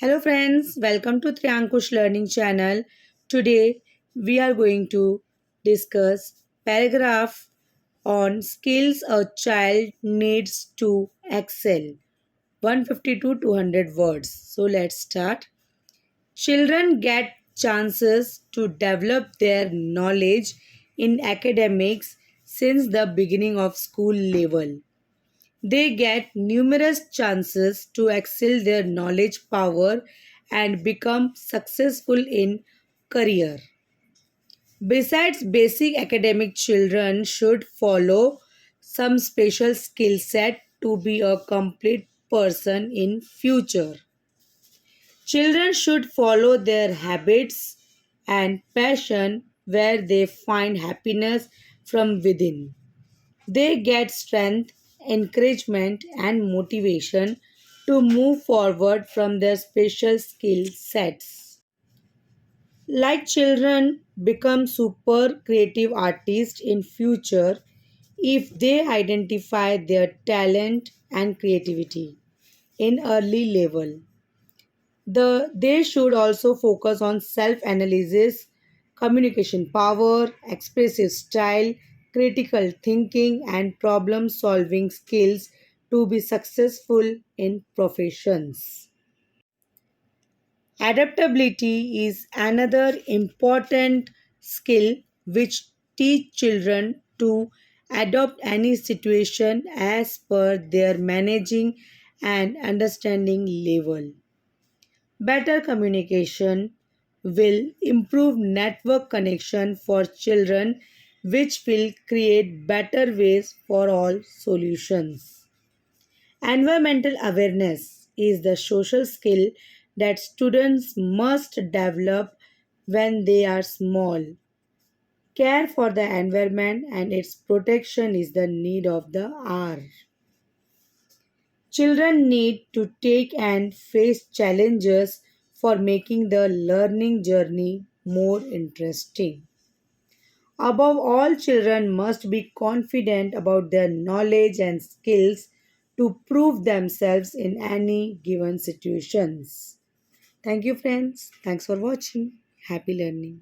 Hello friends, welcome to Triankush Learning Channel. Today we are going to discuss paragraph on skills a child needs to excel. 150 to 200 words. So let's start. Children get chances to develop their knowledge in academics since the beginning of school level. They get numerous chances to excel their knowledge power and become successful in career. Besides basic academic, children should follow some special skill set to be a complete person in future. Children should follow their habits and passion where they find happiness from within. They get strength, encouragement, and motivation to move forward from their special skill sets. Like children become super creative artists in future if they identify their talent and creativity in early level. They should also focus on self-analysis, communication power, expressive style, critical thinking, and problem-solving skills to be successful in professions. Adaptability is another important skill which teach children to adopt any situation as per their managing and understanding level. Better communication will improve network connection for children, which will create better ways for all solutions. Environmental awareness is the social skill that students must develop when they are small. Care for the environment and its protection is the need of the hour. Children need to take and face challenges for making the learning journey more interesting. Above all, children must be confident about their knowledge and skills to prove themselves in any given situations. Thank you, friends. Thanks for watching. Happy learning.